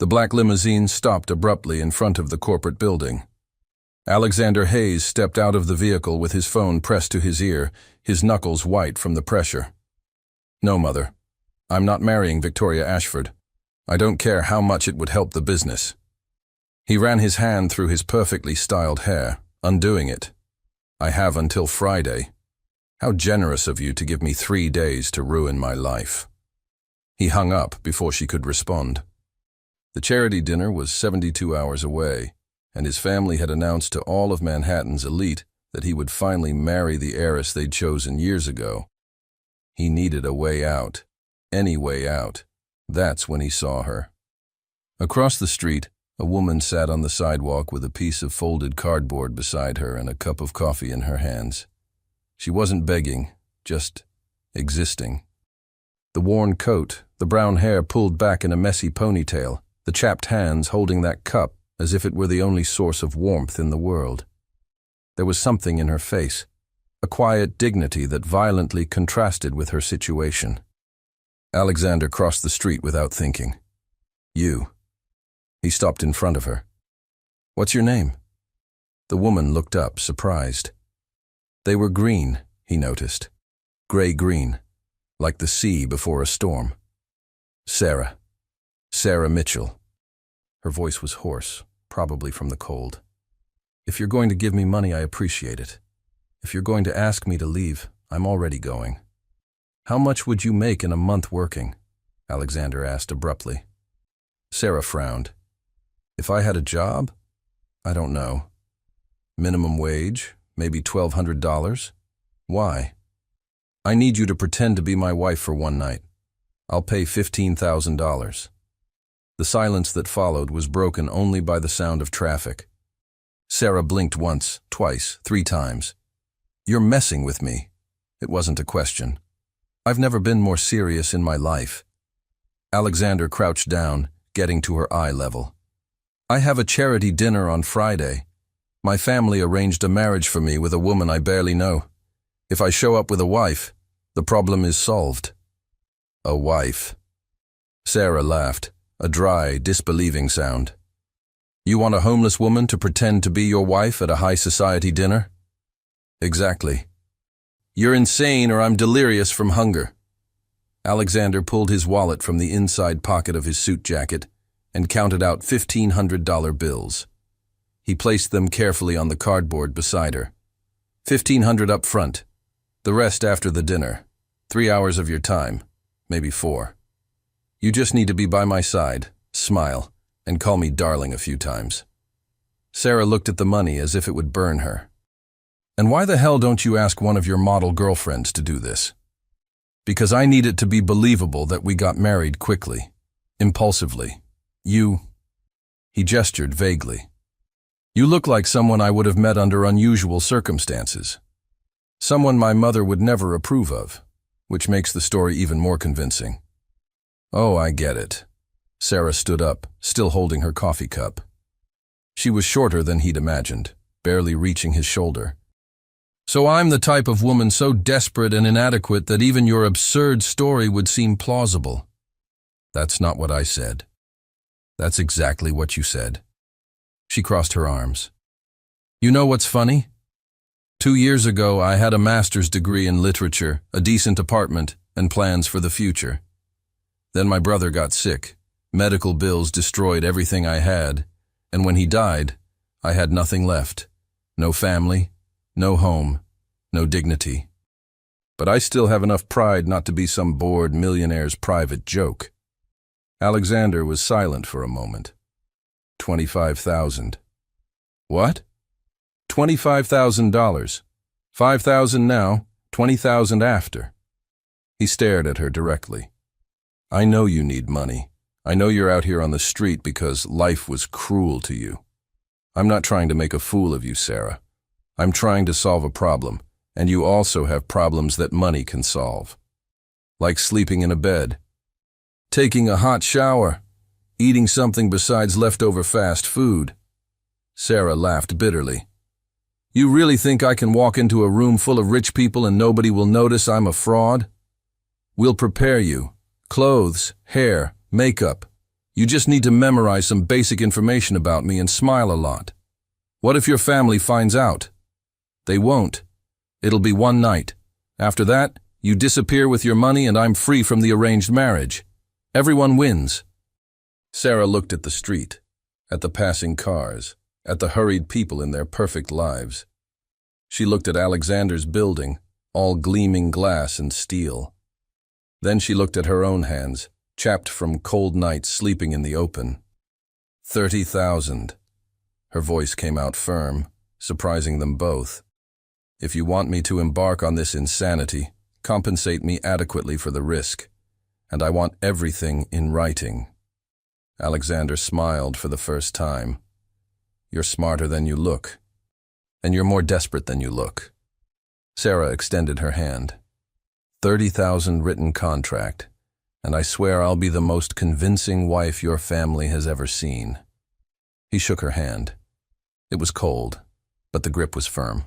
The black limousine stopped abruptly in front of the corporate building. Alexander Hayes stepped out of the vehicle with his phone pressed to his ear, his knuckles white from the pressure. "No, Mother. I'm not marrying Victoria Ashford. I don't care how much it would help the business." He ran his hand through his perfectly styled hair, undoing it. "I have until Friday. How generous of you to give me 3 days to ruin my life." He hung up before she could respond. The charity dinner was 72 hours away, and his family had announced to all of Manhattan's elite that he would finally marry the heiress they'd chosen years ago. He needed a way out, any way out. That's when he saw her. Across the street, a woman sat on the sidewalk with a piece of folded cardboard beside her and a cup of coffee in her hands. She wasn't begging, just existing. The worn coat, the brown hair pulled back in a messy ponytail, the chapped hands holding that cup as if it were the only source of warmth in the world. There was something in her face, a quiet dignity that violently contrasted with her situation. Alexander crossed the street without thinking. "You." He stopped in front of her. "What's your name?" The woman looked up, surprised. They were green, he noticed. Gray-green, like the sea before a storm. "Sarah. Sarah Mitchell." Her voice was hoarse, probably from the cold. "If you're going to give me money, I appreciate it. If you're going to ask me to leave, I'm already going." "How much would you make in a month working?" Alexander asked abruptly. Sarah frowned. "If I had a job? I don't know. Minimum wage, maybe $1,200. Why?" "I need you to pretend to be my wife for one night. I'll pay $15,000. The silence that followed was broken only by the sound of traffic. Sarah blinked once, twice, 3 times. "You're messing with me." It wasn't a question. "I've never been more serious in my life." Alexander crouched down, getting to her eye level. "I have a charity dinner on Friday. My family arranged a marriage for me with a woman I barely know. If I show up with a wife, the problem is solved." "A wife?" Sarah laughed, a dry, disbelieving sound. "You want a homeless woman to pretend to be your wife at a high society dinner?" "Exactly." "You're insane, or I'm delirious from hunger." Alexander pulled his wallet from the inside pocket of his suit jacket and counted out $1,500 bills. He placed them carefully on the cardboard beside her. $1,500 up front, the rest after the dinner. 3 hours of your time, maybe 4. You just need to be by my side, smile, and call me darling a few times." Sarah looked at the money as if it would burn her. "And why the hell don't you ask one of your model girlfriends to do this?" "Because I need it to be believable that we got married quickly, impulsively. He gestured vaguely. "You look like someone I would have met under unusual circumstances. Someone my mother would never approve of, which makes the story even more convincing." "Oh, I get it." Sarah stood up, still holding her coffee cup. She was shorter than he'd imagined, barely reaching his shoulder. "So I'm the type of woman so desperate and inadequate that even your absurd story would seem plausible." "That's not what I said." "That's exactly what you said." She crossed her arms. "You know what's funny? 2 years ago, I had a master's degree in literature, a decent apartment, and plans for the future. Then my brother got sick. Medical bills destroyed everything I had, and when he died, I had nothing left. No family, no home, no dignity. But I still have enough pride not to be some bored millionaire's private joke." Alexander was silent for a moment. 25,000. "What?" $25,000. 5,000 now, 20,000 after. He stared at her directly. "I know you need money. I know you're out here on the street because life was cruel to you. I'm not trying to make a fool of you, Sarah. I'm trying to solve a problem, and you also have problems that money can solve. Like sleeping in a bed, taking a hot shower, eating something besides leftover fast food." Sarah laughed bitterly. "You really think I can walk into a room full of rich people and nobody will notice I'm a fraud? We'll prepare you. Clothes, hair, makeup. You just need to memorize some basic information about me and smile a lot. What if your family finds out? They won't. It'll be one night. After that, you disappear with your money and I'm free from the arranged marriage. Everyone wins." Sarah looked at the street, at the passing cars, at the hurried people in their perfect lives. She looked at Alexander's building, all gleaming glass and steel. Then she looked at her own hands, chapped from cold nights sleeping in the open. 30,000. Her voice came out firm, surprising them both. "If you want me to embark on this insanity, compensate me adequately for the risk, and I want everything in writing." Alexander smiled for the first time. "You're smarter than you look, and you're more desperate than you look." Sarah extended her hand. 30,000 written contract, and I swear I'll be the most convincing wife your family has ever seen. He shook her hand. It was cold, but the grip was firm.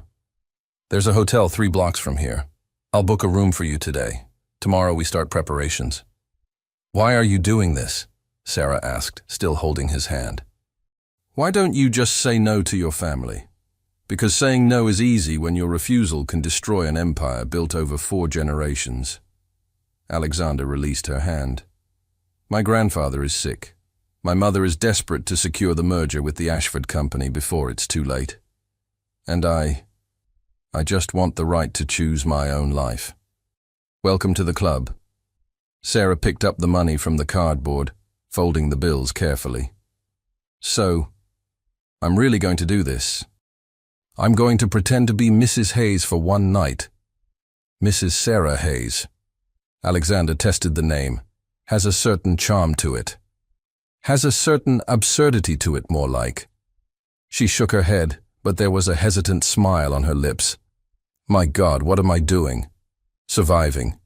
"There's a hotel 3 blocks from here. I'll book a room for you today. Tomorrow we start preparations." "Why are you doing this?" Sarah asked, still holding his hand. "Why don't you just say no to your family? Because saying no is easy when your refusal can destroy an empire built over 4 generations. Alexander released her hand. "My grandfather is sick. My mother is desperate to secure the merger with the Ashford Company before it's too late. And I just want the right to choose my own life. Welcome to the club." Sarah picked up the money from the cardboard, folding the bills carefully. "So, I'm really going to do this. I'm going to pretend to be Mrs. Hayes for one night. Mrs. Sarah Hayes." Alexander tested the name. "Has a certain charm to it. Has a certain absurdity to it, more like." She shook her head, but there was a hesitant smile on her lips. "My God, what am I doing?" "Surviving."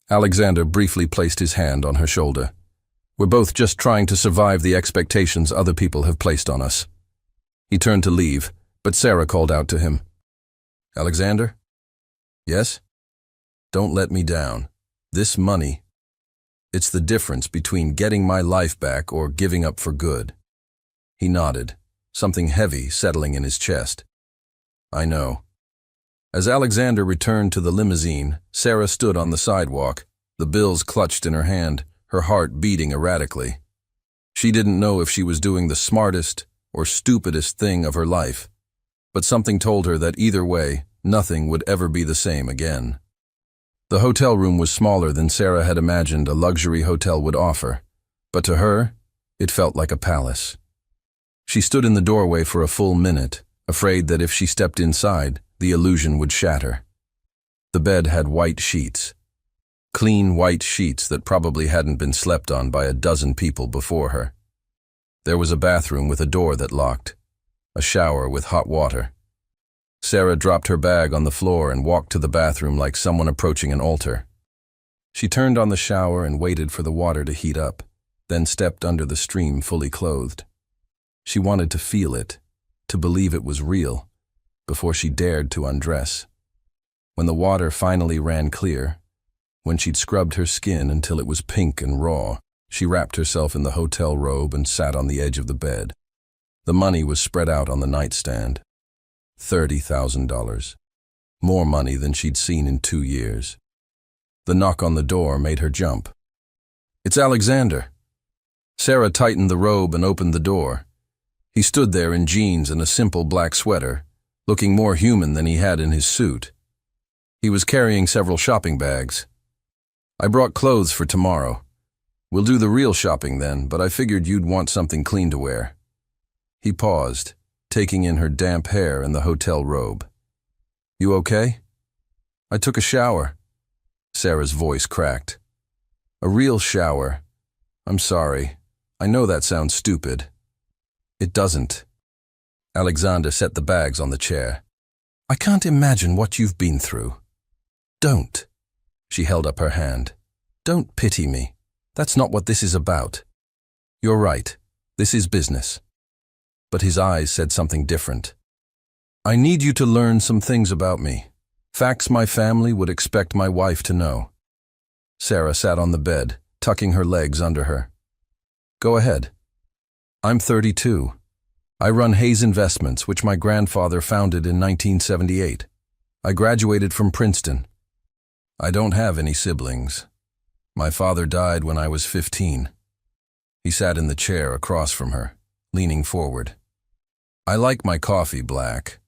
Alexander briefly placed his hand on her shoulder. "We're both just trying to survive the expectations other people have placed on us." He turned to leave, but Sarah called out to him. "Alexander?" "Yes?" "Don't let me down. This money, it's the difference between getting my life back or giving up for good." He nodded, something heavy settling in his chest. "I know." As Alexander returned to the limousine, Sarah stood on the sidewalk, the bills clutched in her hand, her heart beating erratically. She didn't know if she was doing the smartest or stupidest thing of her life, but something told her that either way, nothing would ever be the same again. The hotel room was smaller than Sarah had imagined a luxury hotel would offer, but to her, it felt like a palace. She stood in the doorway for a full minute, afraid that if she stepped inside, the illusion would shatter. The bed had white sheets. Clean white sheets that probably hadn't been slept on by a dozen people before her. There was a bathroom with a door that locked, a shower with hot water. Sarah dropped her bag on the floor and walked to the bathroom like someone approaching an altar. She turned on the shower and waited for the water to heat up, then stepped under the stream fully clothed. She wanted to feel it, to believe it was real, before she dared to undress. When the water finally ran clear, when she'd scrubbed her skin until it was pink and raw, she wrapped herself in the hotel robe and sat on the edge of the bed. The money was spread out on the nightstand. $30,000. More money than she'd seen in 2 years. The knock on the door made her jump. "It's Alexander." Sarah tightened the robe and opened the door. He stood there in jeans and a simple black sweater, looking more human than he had in his suit. He was carrying several shopping bags. "I brought clothes for tomorrow. We'll do the real shopping then, but I figured you'd want something clean to wear." He paused, taking in her damp hair and the hotel robe. "You okay?" "I took a shower." Sarah's voice cracked. "A real shower. I'm sorry. I know that sounds stupid." "It doesn't." Alexander set the bags on the chair. "I can't imagine what you've been through." "Don't." She held up her hand. "Don't pity me. That's not what this is about." "You're right. This is business." But his eyes said something different. "I need you to learn some things about me. Facts my family would expect my wife to know." Sarah sat on the bed, tucking her legs under her. Go ahead. I'm 32. I run Hayes Investments, which my grandfather founded in 1978. I graduated from Princeton. I don't have any siblings. My father died when I was 15. He sat in the chair across from her, leaning forward. I like my coffee black.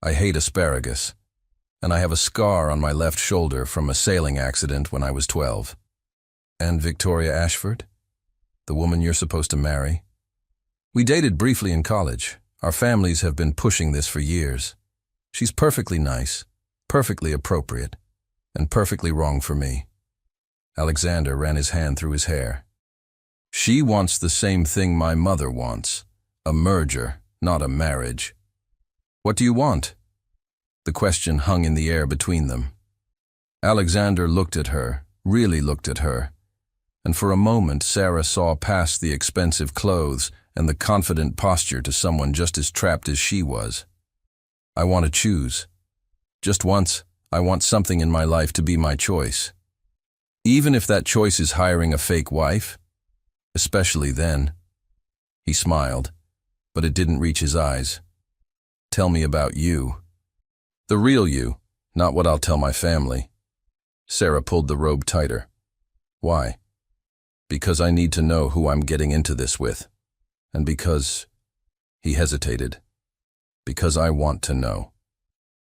I hate asparagus. And I have a scar on my left shoulder from a sailing accident when I was 12. And Victoria Ashford? The woman you're supposed to marry? We dated briefly in college. Our families have been pushing this for years. She's perfectly nice, perfectly appropriate, and perfectly wrong for me. Alexander ran his hand through his hair. She wants the same thing my mother wants, a merger, not a marriage. What do you want? The question hung in the air between them. Alexander looked at her, really looked at her, and for a moment Sarah saw past the expensive clothes and the confident posture to someone just as trapped as she was. I want to choose. Just once, I want something in my life to be my choice. Even if that choice is hiring a fake wife, especially then. He smiled, but it didn't reach his eyes. Tell me about you. The real you, not what I'll tell my family. Sarah pulled the robe tighter. Why? Because I need to know who I'm getting into this with. And because... He hesitated. Because I want to know.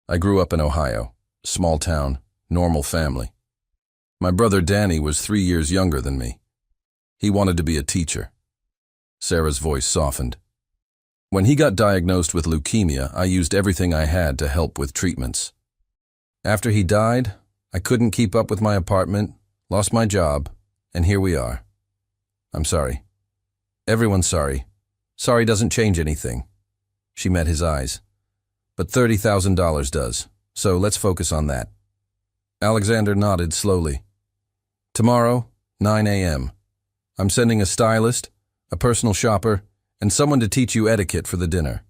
I grew up in Ohio, small town, normal family. My brother Danny was 3 years younger than me. He wanted to be a teacher. Sarah's voice softened. When he got diagnosed with leukemia, I used everything I had to help with treatments. After he died, I couldn't keep up with my apartment, lost my job, and here we are. I'm sorry. Everyone's sorry. Sorry doesn't change anything. She met his eyes. But $30,000 does, so let's focus on that. Alexander nodded slowly. Tomorrow, 9 a.m. I'm sending a stylist, a personal shopper, and someone to teach you etiquette for the dinner.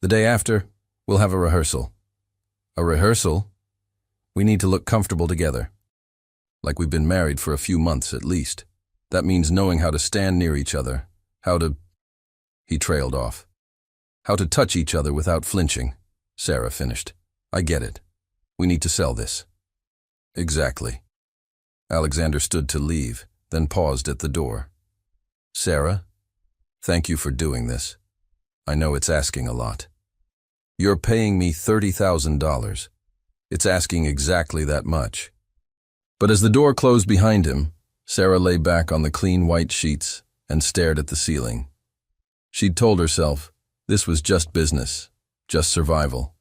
The day after, we'll have a rehearsal. A rehearsal? We need to look comfortable together. Like we've been married for a few months at least. That means knowing how to stand near each other, how to... He trailed off. How to touch each other without flinching. Sarah finished. I get it. We need to sell this. Exactly. Alexander stood to leave, then paused at the door. Sarah, thank you for doing this. I know it's asking a lot. You're paying me $30,000. It's asking exactly that much. But as the door closed behind him, Sarah lay back on the clean white sheets and stared at the ceiling. She'd told herself this was just business, just survival.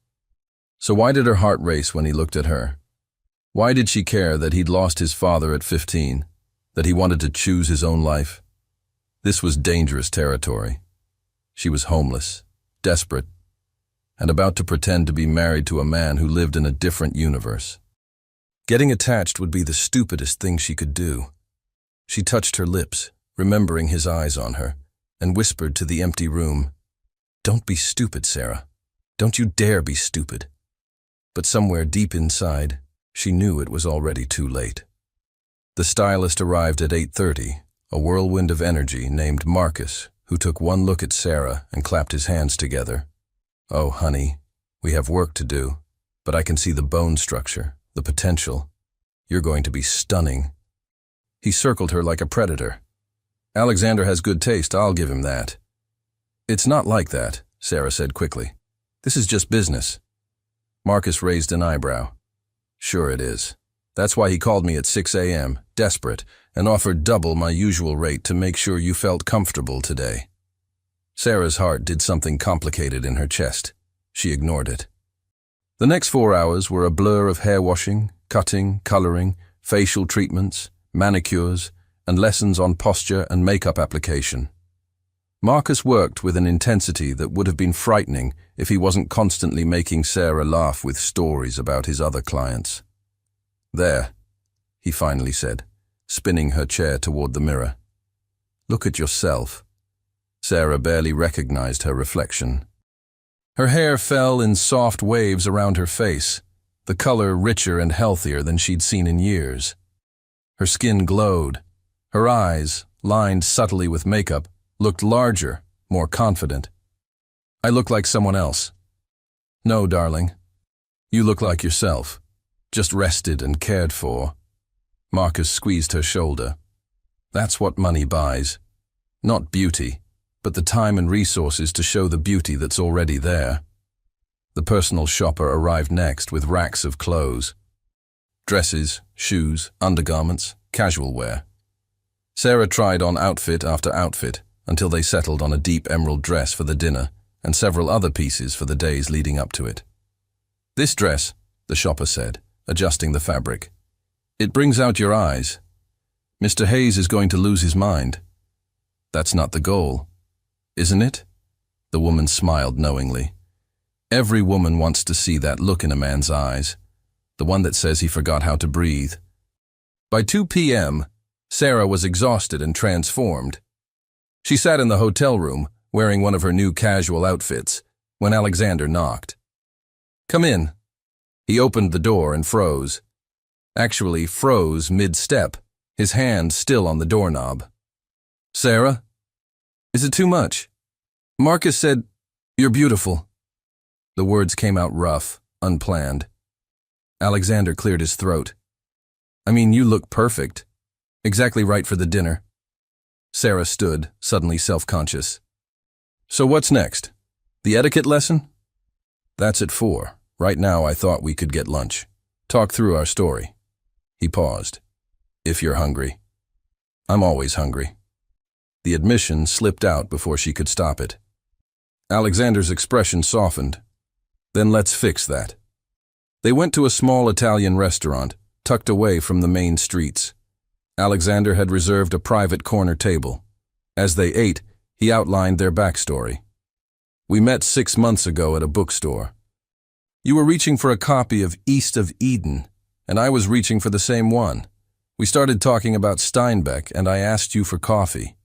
So why did her heart race when he looked at her? Why did she care that he'd lost his father at 15, that he wanted to choose his own life? This was dangerous territory. She was homeless, desperate, and about to pretend to be married to a man who lived in a different universe. Getting attached would be the stupidest thing she could do. She touched her lips, remembering his eyes on her, and whispered to the empty room, "Don't be stupid, Sarah. Don't you dare be stupid." But somewhere deep inside, she knew it was already too late. The stylist arrived at 8:30, a whirlwind of energy named Marcus, who took one look at Sarah and clapped his hands together. "Oh, honey, we have work to do, but I can see the bone structure, the potential. You're going to be stunning." He circled her like a predator. Alexander has good taste, I'll give him that. It's not like that, Sarah said quickly. This is just business. Marcus raised an eyebrow. Sure it is. That's why he called me at 6 a.m., desperate, and offered double my usual rate to make sure you felt comfortable today. Sarah's heart did something complicated in her chest. She ignored it. The next 4 hours were a blur of hair washing, cutting, coloring, facial treatments, manicures, and lessons on posture and makeup application. Marcus worked with an intensity that would have been frightening if he wasn't constantly making Sarah laugh with stories about his other clients. There, he finally said, spinning her chair toward the mirror. Look at yourself. Sarah barely recognized her reflection. Her hair fell in soft waves around her face, the color richer and healthier than she'd seen in years. Her skin glowed. Her eyes, lined subtly with makeup, looked larger, more confident. I look like someone else. No, darling. You look like yourself, just rested and cared for. Marcus squeezed her shoulder. That's what money buys. Not beauty, but the time and resources to show the beauty that's already there. The personal shopper arrived next with racks of clothes. Dresses, shoes, undergarments, casual wear. Sarah tried on outfit after outfit until they settled on a deep emerald dress for the dinner and several other pieces for the days leading up to it. This dress, the shopper said, adjusting the fabric. It brings out your eyes. Mr. Hayes is going to lose his mind. That's not the goal, isn't it? The woman smiled knowingly. Every woman wants to see that look in a man's eyes, the one that says he forgot how to breathe. By 2 p.m., Sarah was exhausted and transformed. She sat in the hotel room, wearing one of her new casual outfits, when Alexander knocked. Come in. He opened the door and froze. Actually froze mid-step, his hand still on the doorknob. Sarah? Is it too much? Marcus said, "You're beautiful." The words came out rough, unplanned. Alexander cleared his throat. I mean, you look perfect. Exactly right for the dinner. Sarah stood, suddenly self-conscious. So what's next? The etiquette lesson? That's at 4. Right now I thought we could get lunch. Talk through our story. He paused. If you're hungry. I'm always hungry. The admission slipped out before she could stop it. Alexander's expression softened. Then let's fix that. They went to a small Italian restaurant, tucked away from the main streets. Alexander had reserved a private corner table. As they ate, he outlined their backstory. We met 6 months ago at a bookstore. You were reaching for a copy of East of Eden, and I was reaching for the same one. We started talking about Steinbeck, and I asked you for coffee.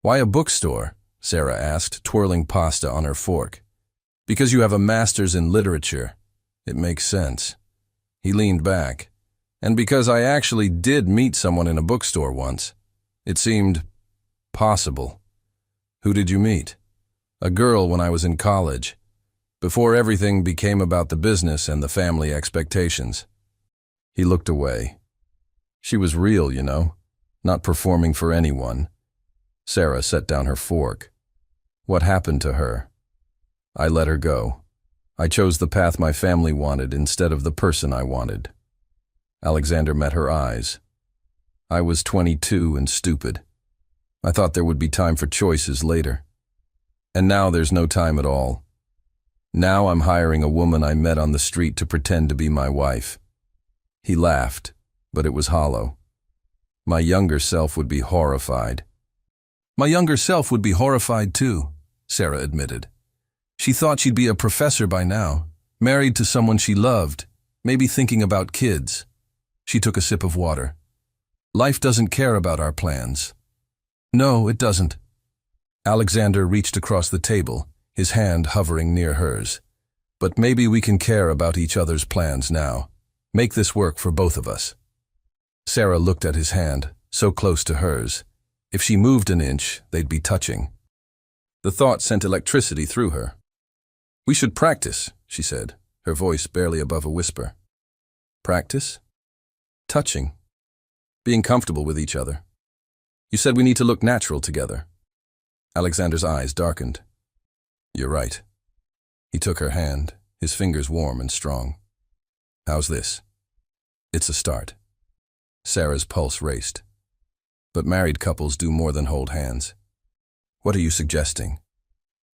Why a bookstore? Sarah asked, twirling pasta on her fork. Because you have a master's in literature. It makes sense. He leaned back. And because I actually did meet someone in a bookstore once. It seemed possible. Who did you meet? A girl when I was in college, before everything became about the business and the family expectations. He looked away. She was real, you know, not performing for anyone. Sarah set down her fork. What happened to her? I let her go. I chose the path my family wanted instead of the person I wanted. Alexander met her eyes. I was 22 and stupid. I thought there would be time for choices later. And now there's no time at all. Now I'm hiring a woman I met on the street to pretend to be my wife. He laughed, but it was hollow. My younger self would be horrified. My younger self would be horrified too, Sarah admitted. She thought she'd be a professor by now, married to someone she loved, maybe thinking about kids. She took a sip of water. Life doesn't care about our plans. No, it doesn't. Alexander reached across the table, his hand hovering near hers. But maybe we can care about each other's plans now. Make this work for both of us. Sarah looked at his hand, so close to hers. If she moved an inch, they'd be touching. The thought sent electricity through her. We should practice, she said, her voice barely above a whisper. Practice? Touching. Being comfortable with each other. You said we need to look natural together. Alexander's eyes darkened. You're right. He took her hand, his fingers warm and strong. How's this? It's a start. Sarah's pulse raced. But married couples do more than hold hands. What are you suggesting?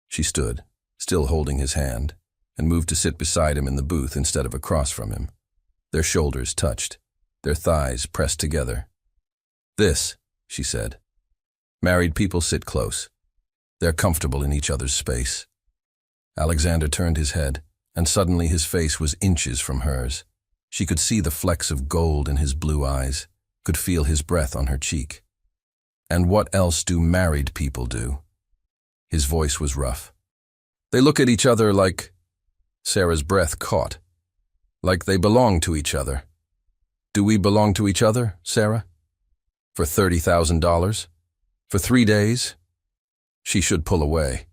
She stood, still holding his hand, and moved to sit beside him in the booth instead of across from him. Their shoulders touched, their thighs pressed together. This, she said. Married people sit close. They're comfortable in each other's space. Alexander turned his head, and suddenly his face was inches from hers. She could see the flecks of gold in his blue eyes, could feel his breath on her cheek. And what else do married people do? His voice was rough. They look at each other like... Sarah's breath caught. Like they belong to each other. Do we belong to each other, Sarah? For $30,000? For 3 days? She should pull away.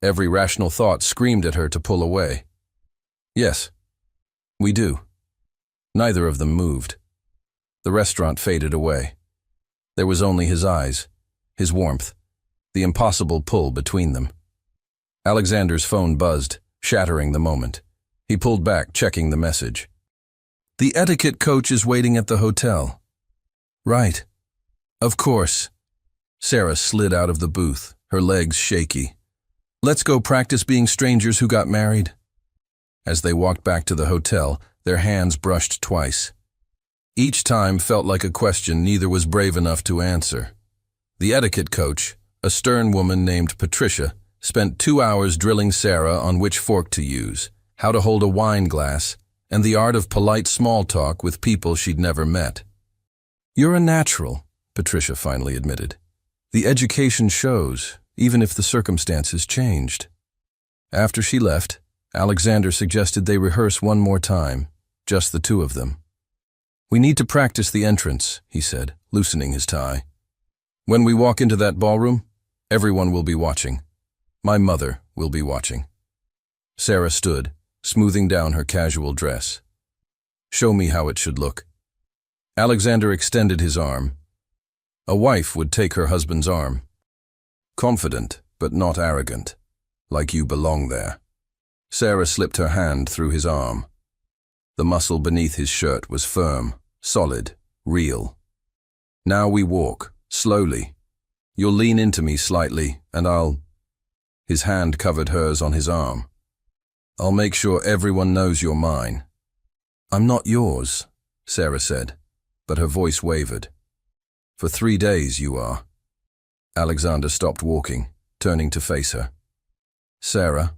Every rational thought screamed at her to pull away. Yes, we do. Neither of them moved. The restaurant faded away. There was only his eyes, his warmth, the impossible pull between them. Alexander's phone buzzed, shattering the moment. He pulled back, checking the message. The etiquette coach is waiting at the hotel. Right. Of course. Sarah slid out of the booth, her legs shaky. Let's go practice being strangers who got married. As they walked back to the hotel, their hands brushed twice. Each time felt like a question neither was brave enough to answer. The etiquette coach, a stern woman named Patricia, spent 2 hours drilling Sarah on which fork to use, how to hold a wine glass, and the art of polite small talk with people she'd never met. You're a natural, Patricia finally admitted. The education shows, even if the circumstances changed. After she left, Alexander suggested they rehearse one more time, just the two of them. We need to practice the entrance, he said, loosening his tie. When we walk into that ballroom, everyone will be watching. My mother will be watching. Sarah stood, smoothing down her casual dress. Show me how it should look. Alexander extended his arm. A wife would take her husband's arm. Confident, but not arrogant, like you belong there. Sarah slipped her hand through his arm. The muscle beneath his shirt was firm, solid, real. Now we walk, slowly. You'll lean into me slightly, and I'll... His hand covered hers on his arm. I'll make sure everyone knows you're mine. I'm not yours, Sarah said, but her voice wavered. For 3 days you are. Alexander stopped walking, turning to face her. Sarah,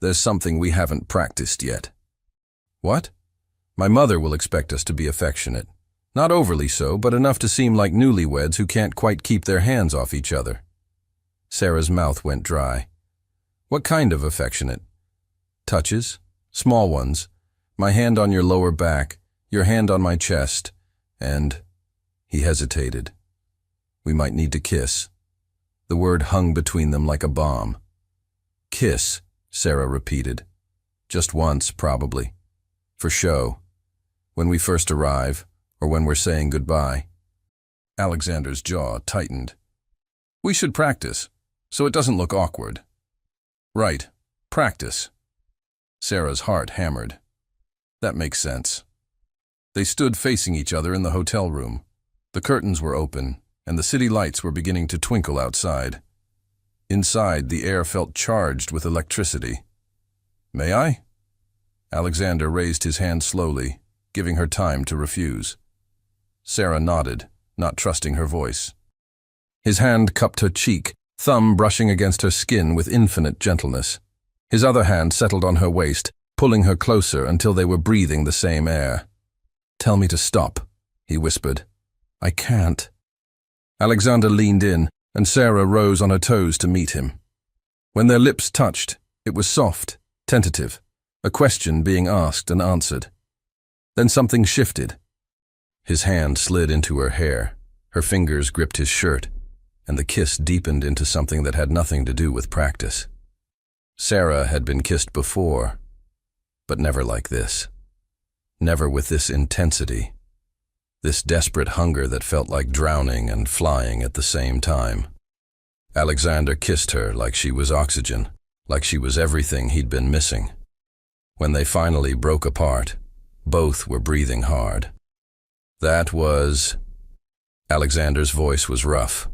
there's something we haven't practiced yet. What? My mother will expect us to be affectionate. Not overly so, but enough to seem like newlyweds who can't quite keep their hands off each other. Sarah's mouth went dry. What kind of affectionate? Touches? Small ones. My hand on your lower back, your hand on my chest, and... He hesitated. We might need to kiss. The word hung between them like a bomb. Kiss, Sarah repeated. Just once, probably. For show. When we first arrive, or when we're saying goodbye. Alexander's jaw tightened. We should practice, so it doesn't look awkward. Right, practice. Sarah's heart hammered. That makes sense. They stood facing each other in the hotel room. The curtains were open, and the city lights were beginning to twinkle outside. Inside, the air felt charged with electricity. May I? Alexander raised his hand slowly, giving her time to refuse. Sarah nodded, not trusting her voice. His hand cupped her cheek, thumb brushing against her skin with infinite gentleness. His other hand settled on her waist, pulling her closer until they were breathing the same air. Tell me to stop, he whispered. I can't. Alexander leaned in, and Sarah rose on her toes to meet him. When their lips touched, it was soft, tentative, a question being asked and answered. Then something shifted. His hand slid into her hair, her fingers gripped his shirt, and the kiss deepened into something that had nothing to do with practice. Sarah had been kissed before, but never like this. Never with this intensity. This desperate hunger that felt like drowning and flying at the same time. Alexander kissed her like she was oxygen, like she was everything he'd been missing. When they finally broke apart, both were breathing hard. That was... Alexander's voice was rough.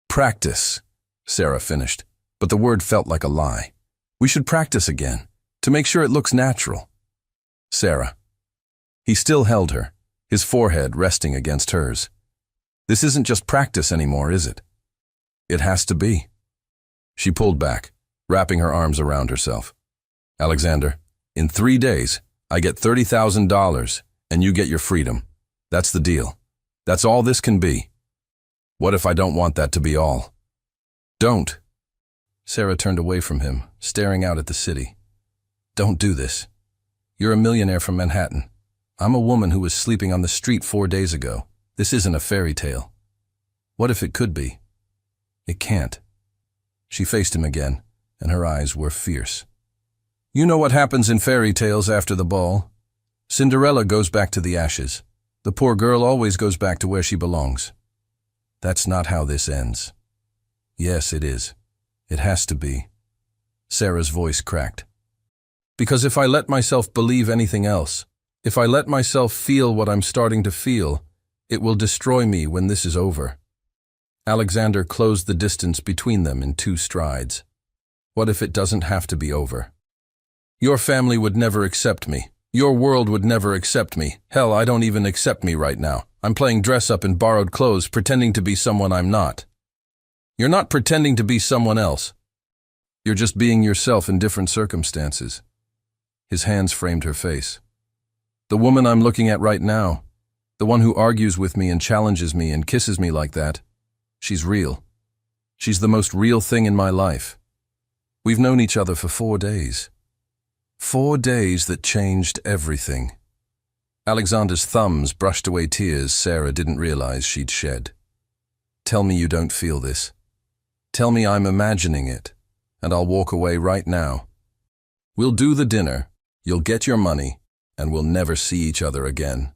Practice, Sarah finished, but the word felt like a lie. We should practice again, to make sure it looks natural. Sarah. He still held her, his forehead resting against hers. This isn't just practice anymore, is it? It has to be. She pulled back, wrapping her arms around herself. Alexander, in 3 days, I get $30,000, and you get your freedom. That's the deal. That's all this can be. What if I don't want that to be all? Don't. Sarah turned away from him, staring out at the city. Don't do this. You're a millionaire from Manhattan. I'm a woman who was sleeping on the street 4 days ago. This isn't a fairy tale. What if it could be? It can't. She faced him again, and her eyes were fierce. You know what happens in fairy tales after the ball? Cinderella goes back to the ashes. The poor girl always goes back to where she belongs. That's not how this ends. Yes, it is. It has to be. Sarah's voice cracked. Because if I let myself believe anything else, if I let myself feel what I'm starting to feel, it will destroy me when this is over. Alexander closed the distance between them in 2 strides. What if it doesn't have to be over? Your family would never accept me. Your world would never accept me. Hell, I don't even accept me right now. I'm playing dress-up in borrowed clothes, pretending to be someone I'm not. You're not pretending to be someone else. You're just being yourself in different circumstances. His hands framed her face. The woman I'm looking at right now, the one who argues with me and challenges me and kisses me like that, she's real. She's the most real thing in my life. We've known each other for 4 days. 4 days that changed everything. Alexander's thumbs brushed away tears Sarah didn't realize she'd shed. Tell me you don't feel this. Tell me I'm imagining it, and I'll walk away right now. We'll do the dinner, you'll get your money, and we'll never see each other again.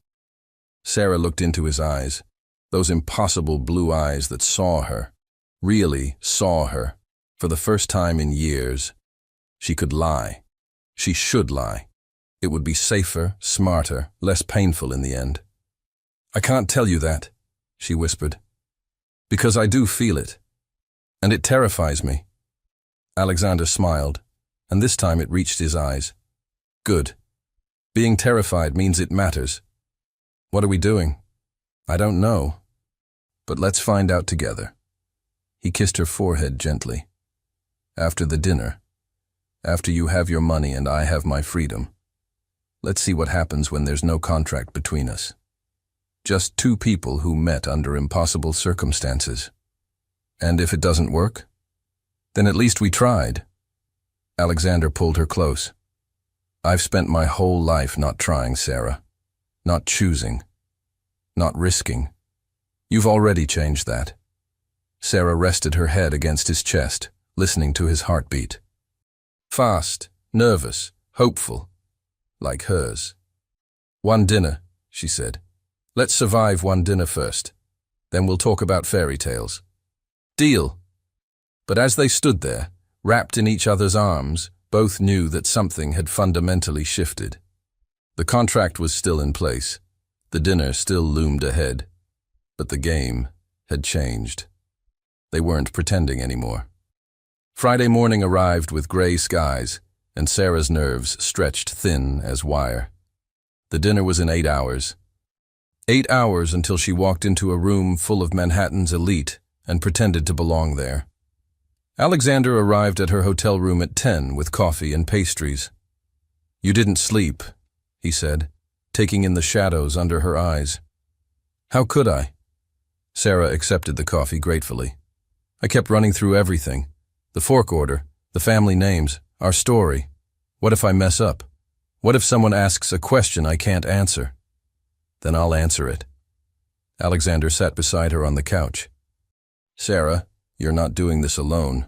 Sarah looked into his eyes, those impossible blue eyes that saw her, really saw her, for the first time in years. She could lie. She should lie. It would be safer, smarter, less painful in the end. I can't tell you that, she whispered, because I do feel it, and it terrifies me. Alexander smiled, and this time it reached his eyes. Good. Being terrified means it matters. What are we doing? I don't know, but let's find out together. He kissed her forehead gently. After the dinner, after you have your money and I have my freedom, let's see what happens when there's no contract between us. Just 2 people who met under impossible circumstances. And if it doesn't work, then at least we tried. Alexander pulled her close. I've spent my whole life not trying, Sarah. Not choosing. Not risking. You've already changed that. Sarah rested her head against his chest, listening to his heartbeat. Fast, nervous, hopeful, like hers. One dinner, she said. Let's survive one dinner first. Then we'll talk about fairy tales. Deal. But as they stood there, wrapped in each other's arms, both knew that something had fundamentally shifted. The contract was still in place. The dinner still loomed ahead. But the game had changed. They weren't pretending anymore. Friday morning arrived with gray skies, and Sarah's nerves stretched thin as wire. The dinner was in 8 hours. 8 hours until she walked into a room full of Manhattan's elite and pretended to belong there. Alexander arrived at her hotel room at 10 with coffee and pastries. You didn't sleep, he said, taking in the shadows under her eyes. How could I? Sarah accepted the coffee gratefully. I kept running through everything. The fork order, the family names, our story. What if I mess up? What if someone asks a question I can't answer? Then I'll answer it. Alexander sat beside her on the couch. Sarah, you're not doing this alone.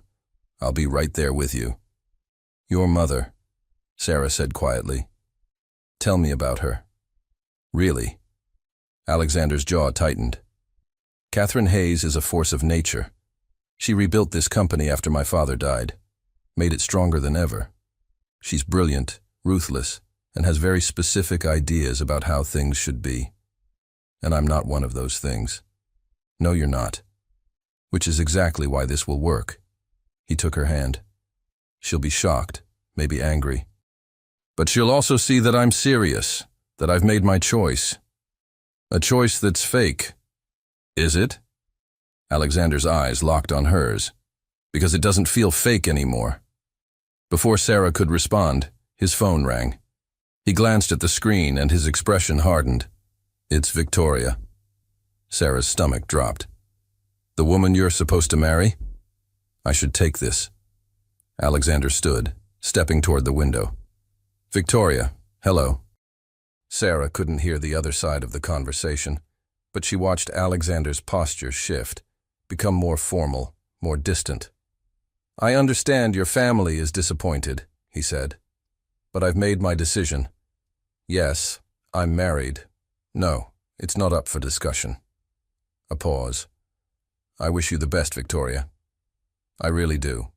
I'll be right there with you. Your mother, Sarah said quietly. Tell me about her. Really? Alexander's jaw tightened. Catherine Hayes is a force of nature. She rebuilt this company after my father died, made it stronger than ever. She's brilliant, ruthless, and has very specific ideas about how things should be. And I'm not one of those things. No, you're not. Which is exactly why this will work. He took her hand. She'll be shocked, maybe angry. But she'll also see that I'm serious, that I've made my choice. A choice that's fake. Is it? Alexander's eyes locked on hers, because it doesn't feel fake anymore. Before Sarah could respond, his phone rang. He glanced at the screen and his expression hardened. It's Victoria. Sarah's stomach dropped. The woman you're supposed to marry? I should take this. Alexander stood, stepping toward the window. Victoria, hello. Sarah couldn't hear the other side of the conversation, but she watched Alexander's posture shift, become more formal, more distant. "I understand your family is disappointed," he said. "But I've made my decision. Yes, I'm married. No, it's not up for discussion." A pause. "I wish you the best, Victoria. I really do."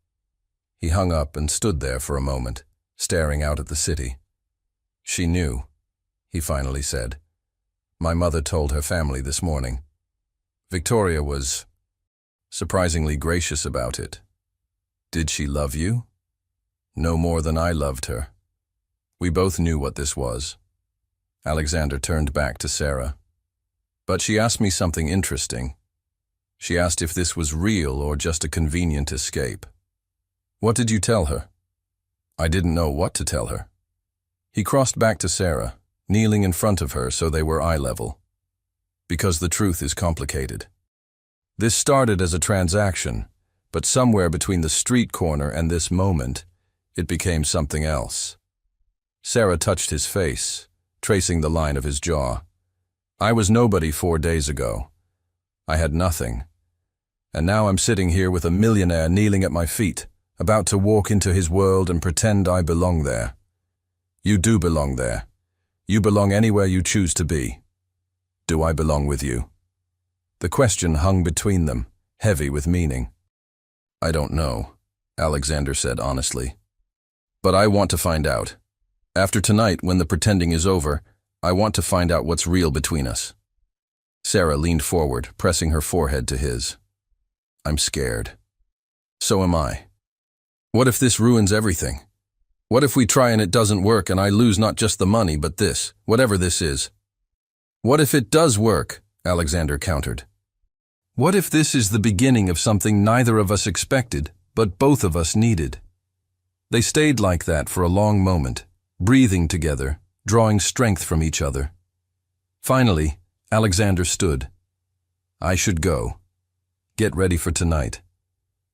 He hung up and stood there for a moment, staring out at the city. "She knew," he finally said. "My mother told her family this morning." Victoria was surprisingly gracious about it. "Did she love you?" "No more than I loved her." We both knew what this was. Alexander turned back to Sarah. "But she asked me something interesting. She asked if this was real or just a convenient escape." "What did you tell her?" "I didn't know what to tell her." He crossed back to Sarah, kneeling in front of her so they were eye level. "Because the truth is complicated. This started as a transaction, but somewhere between the street corner and this moment, it became something else." Sarah touched his face, tracing the line of his jaw. "I was nobody 4 days ago. I had nothing. And now I'm sitting here with a millionaire kneeling at my feet, about to walk into his world and pretend I belong there. You do belong there. You belong anywhere you choose to be. Do I belong with you?" The question hung between them, heavy with meaning. "I don't know," Alexander said honestly. "But I want to find out. After tonight, when the pretending is over, I want to find out what's real between us." Sarah leaned forward, pressing her forehead to his. "I'm scared." "So am I. What if this ruins everything? What if we try and it doesn't work and I lose not just the money, but this, whatever this is?" "What if it does work?" Alexander countered. "What if this is the beginning of something neither of us expected, but both of us needed?" They stayed like that for a long moment, breathing together, drawing strength from each other. Finally, Alexander stood. "I should go. Get ready for tonight.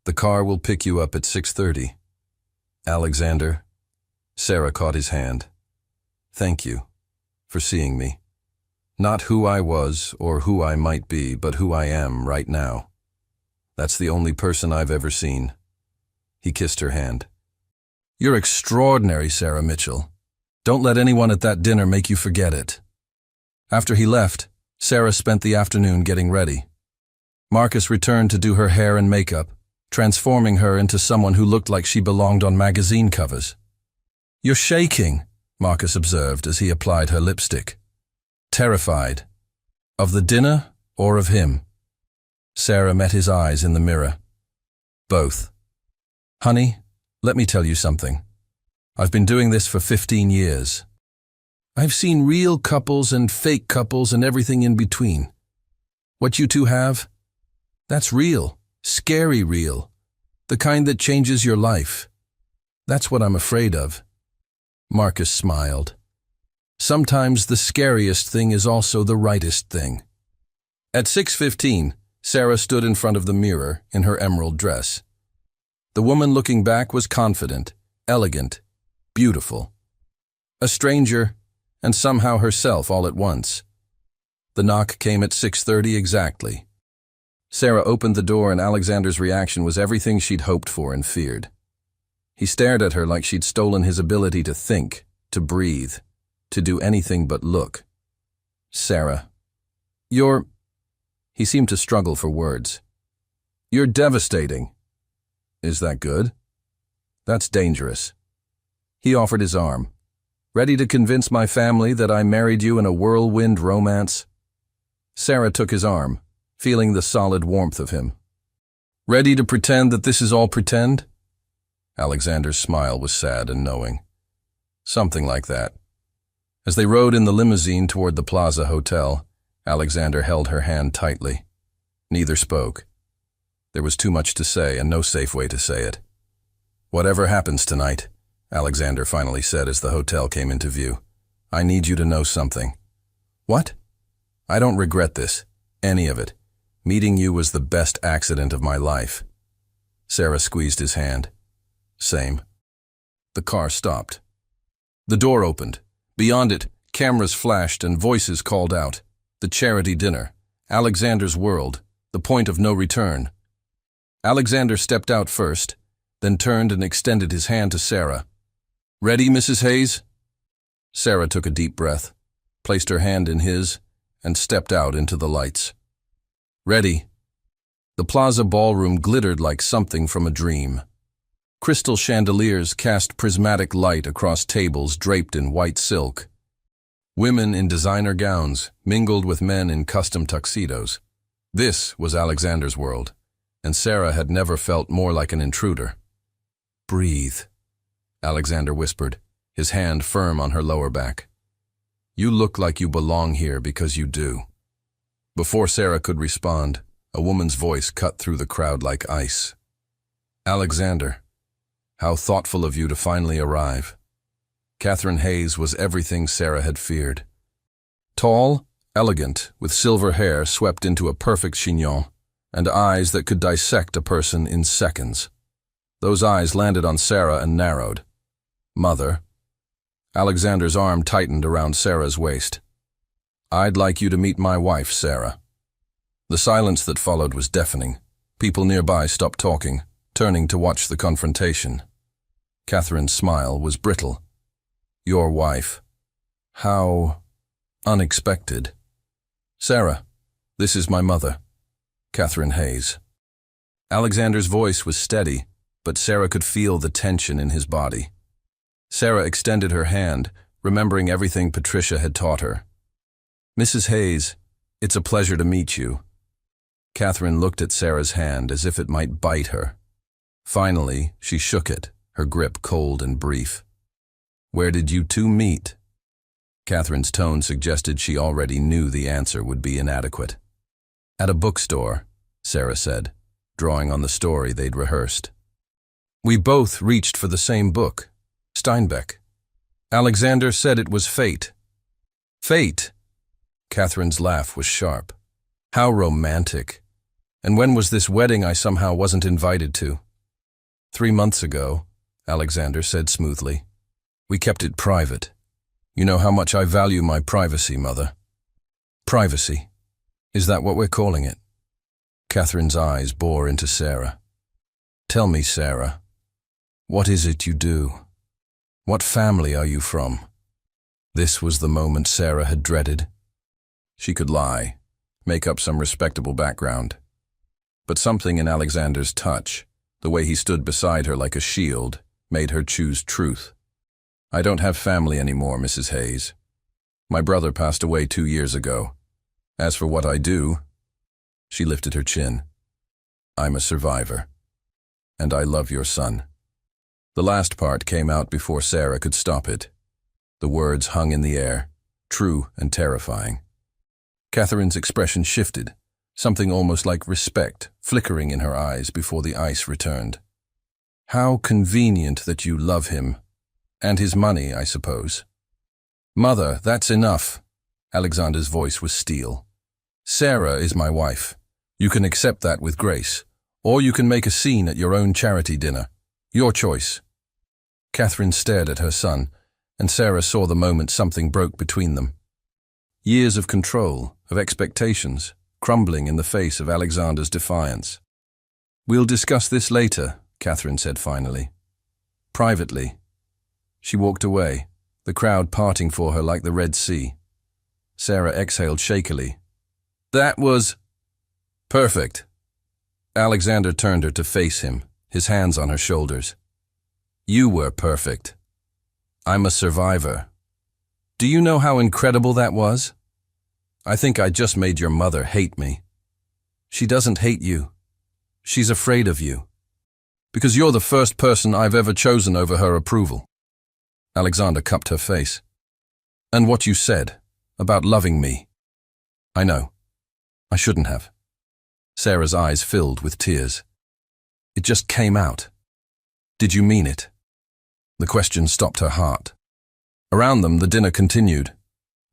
The car will pick you up at 6:30. Alexander," Sarah caught his hand. "Thank you for seeing me. Not who I was or who I might be, but who I am right now. That's the only person I've ever seen." He kissed her hand. "You're extraordinary, Sarah Mitchell. Don't let anyone at that dinner make you forget it." After he left, Sarah spent the afternoon getting ready. Marcus returned to do her hair and makeup, transforming her into someone who looked like she belonged on magazine covers. "You're shaking," Marcus observed as he applied her lipstick. Terrified. Of the dinner or of him? Sarah met his eyes in the mirror. "Both. Honey, let me tell you something. I've been doing this for 15 years. I've seen real couples and fake couples and everything in between. What you two have? That's real, scary real, the kind that changes your life. That's what I'm afraid of." Marcus smiled. "Sometimes the scariest thing is also the rightest thing." At 6:15, Sarah stood in front of the mirror in her emerald dress. The woman looking back was confident, elegant, beautiful. A stranger, and somehow herself all at once. The knock came at 6:30 exactly. Sarah opened the door and Alexander's reaction was everything she'd hoped for and feared. He stared at her like she'd stolen his ability to think, to breathe, to do anything but look. "Sarah, you're—" He seemed to struggle for words. "You're devastating." "Is that good?" "That's dangerous." He offered his arm. "Ready to convince my family that I married you in a whirlwind romance?" Sarah took his arm, feeling the solid warmth of him. "Ready to pretend that this is all pretend?" Alexander's smile was sad and knowing. "Something like that." As they rode in the limousine toward the Plaza Hotel, Alexander held her hand tightly. Neither spoke. There was too much to say and no safe way to say it. "Whatever happens tonight," Alexander finally said as the hotel came into view, "I need you to know something." "What?" "I don't regret this, any of it. Meeting you was the best accident of my life." Sarah squeezed his hand. "Same." The car stopped. The door opened. Beyond it, cameras flashed and voices called out. The charity dinner, Alexander's world, the point of no return. Alexander stepped out first, then turned and extended his hand to Sarah. "Ready, Mrs. Hayes?" Sarah took a deep breath, placed her hand in his, and stepped out into the lights. "Ready." The plaza ballroom glittered like something from a dream. Crystal chandeliers cast prismatic light across tables draped in white silk. Women in designer gowns mingled with men in custom tuxedos. This was Alexander's world, and Sarah had never felt more like an intruder. "Breathe," Alexander whispered, his hand firm on her lower back. "You look like you belong here because you do." Before Sarah could respond, a woman's voice cut through the crowd like ice. "Alexander, how thoughtful of you to finally arrive." Catherine Hayes was everything Sarah had feared. Tall, elegant, with silver hair swept into a perfect chignon, and eyes that could dissect a person in seconds. Those eyes landed on Sarah and narrowed. "Mother." Alexander's arm tightened around Sarah's waist. "I'd like you to meet my wife, Sarah." The silence that followed was deafening. People nearby stopped talking, turning to watch the confrontation. Catherine's smile was brittle. "Your wife. How unexpected." "Sarah, this is my mother, Catherine Hayes." Alexander's voice was steady, but Sarah could feel the tension in his body. Sarah extended her hand, remembering everything Patricia had taught her. "Mrs. Hayes, it's a pleasure to meet you." Catherine looked at Sarah's hand as if it might bite her. Finally, she shook it, her grip cold and brief. "Where did you two meet?" Catherine's tone suggested she already knew the answer would be inadequate. "At a bookstore," Sarah said, drawing on the story they'd rehearsed. "We both reached for the same book, Steinbeck. Alexander said it was fate." "Fate?" Catherine's laugh was sharp. "How romantic. And when was this wedding I somehow wasn't invited to?" 3 months ago, Alexander said smoothly. "We kept it private. You know how much I value my privacy, Mother." "Privacy? Is that what we're calling it?" Catherine's eyes bore into Sarah. "Tell me, Sarah, what is it you do? What family are you from?" This was the moment Sarah had dreaded. She could lie, make up some respectable background. But something in Alexander's touch, the way he stood beside her like a shield, made her choose truth. "I don't have family anymore, Mrs. Hayes. My brother passed away 2 years ago. As for what I do," she lifted her chin, "I'm a survivor. And I love your son." The last part came out before Sarah could stop it. The words hung in the air, true and terrifying. Catherine's expression shifted, something almost like respect flickering in her eyes before the ice returned. "How convenient that you love him. And his money, I suppose." "Mother, that's enough." Alexander's voice was steel. "Sarah is my wife. You can accept that with grace, or you can make a scene at your own charity dinner. Your choice." Catherine stared at her son, and Sarah saw the moment something broke between them. Years of control, of expectations, crumbling in the face of Alexander's defiance. "We'll discuss this later," Catherine said finally. "Privately." She walked away, the crowd parting for her like the Red Sea. Sarah exhaled shakily. "That was perfect." Alexander turned her to face him, his hands on her shoulders. "You were perfect. I'm a survivor. Do you know how incredible that was? I think I just made your mother hate me. She doesn't hate you. She's afraid of you. Because you're the first person I've ever chosen over her approval." Alexander cupped her face. "And what you said about loving me. I know. I shouldn't have." Sarah's eyes filled with tears. "It just came out. Did you mean it?" The question stopped her heart. Around them, the dinner continued.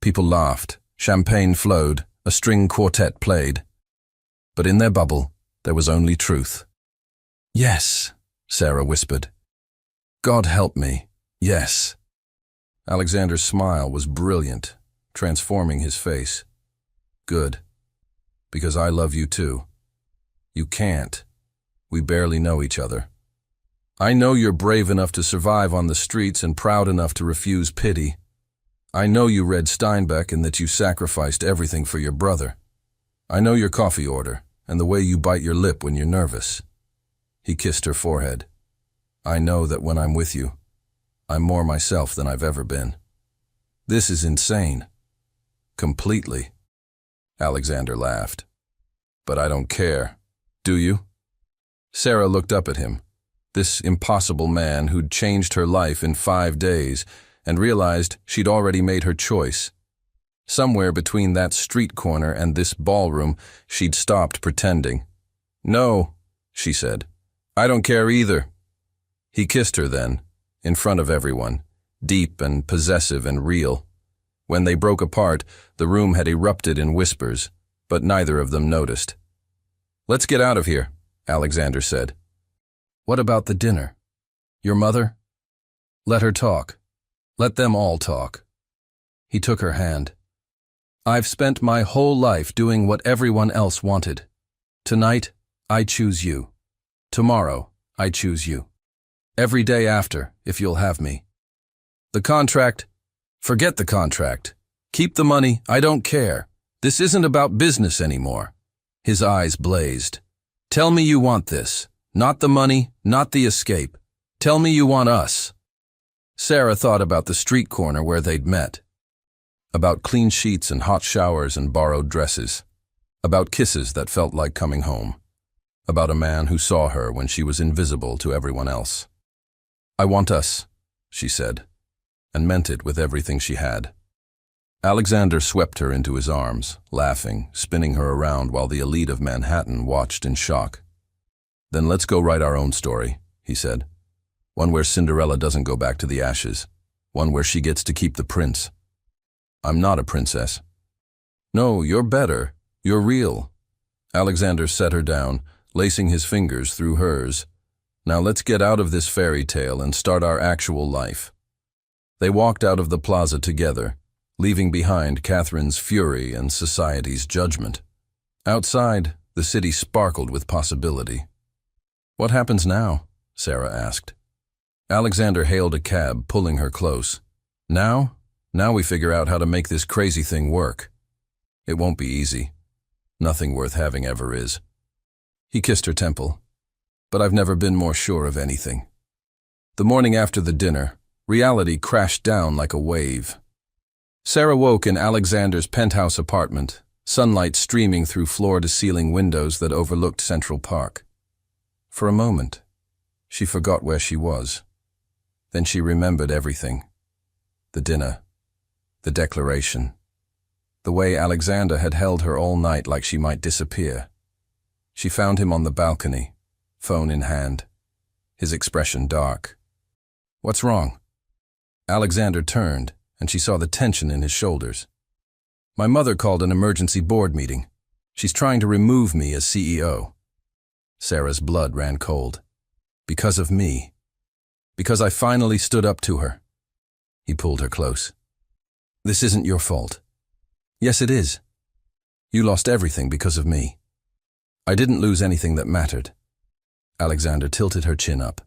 People laughed, champagne flowed, a string quartet played. But in their bubble, there was only truth. "Yes," Sarah whispered. "God help me. Yes." Alexander's smile was brilliant, transforming his face. "Good. Because I love you too. You can't. We barely know each other. I know you're brave enough to survive on the streets and proud enough to refuse pity. I know you read Steinbeck and that you sacrificed everything for your brother. I know your coffee order and the way you bite your lip when you're nervous. He kissed her forehead. I know that when I'm with you, I'm more myself than I've ever been. This is insane. Completely. Alexander laughed. But I don't care. Do you? Sarah looked up at him, this impossible man who'd changed her life in 5 days, and realized she'd already made her choice. Somewhere between that street corner and this ballroom, she'd stopped pretending. No, she said. I don't care either. He kissed her then, in front of everyone, deep and possessive and real. When they broke apart, the room had erupted in whispers, but neither of them noticed. Let's get out of here, Alexander said. What about the dinner? Your mother? Let her talk. Let them all talk. He took her hand. I've spent my whole life doing what everyone else wanted. Tonight, I choose you. Tomorrow, I choose you. Every day after, if you'll have me. The contract? Forget the contract. Keep the money, I don't care. This isn't about business anymore. His eyes blazed. Tell me you want this. Not the money, not the escape. Tell me you want us. Sarah thought about the street corner where they'd met. About clean sheets and hot showers and borrowed dresses. About kisses that felt like coming home. About a man who saw her when she was invisible to everyone else. I want us, she said, and meant it with everything she had. Alexander swept her into his arms, laughing, spinning her around while the elite of Manhattan watched in shock. Then let's go write our own story, he said. One where Cinderella doesn't go back to the ashes. One where she gets to keep the prince. I'm not a princess. No, you're better. You're real. Alexander set her down, lacing his fingers through hers. Now let's get out of this fairy tale and start our actual life. They walked out of the plaza together, leaving behind Catherine's fury and society's judgment. Outside, the city sparkled with possibility. What happens now? Sarah asked. Alexander hailed a cab, pulling her close. Now we figure out how to make this crazy thing work. It won't be easy. Nothing worth having ever is. He kissed her temple. But I've never been more sure of anything. The morning after the dinner, reality crashed down like a wave. Sarah woke in Alexander's penthouse apartment, sunlight streaming through floor-to-ceiling windows that overlooked Central Park. For a moment, she forgot where she was. Then she remembered everything. The dinner, the declaration, the way Alexander had held her all night like she might disappear. She found him on the balcony, phone in hand, his expression dark. What's wrong? Alexander turned, and she saw the tension in his shoulders. My mother called an emergency board meeting. She's trying to remove me as CEO. Sarah's blood ran cold. Because of me. Because I finally stood up to her. He pulled her close. This isn't your fault. Yes, it is. You lost everything because of me. I didn't lose anything that mattered. Alexander tilted her chin up.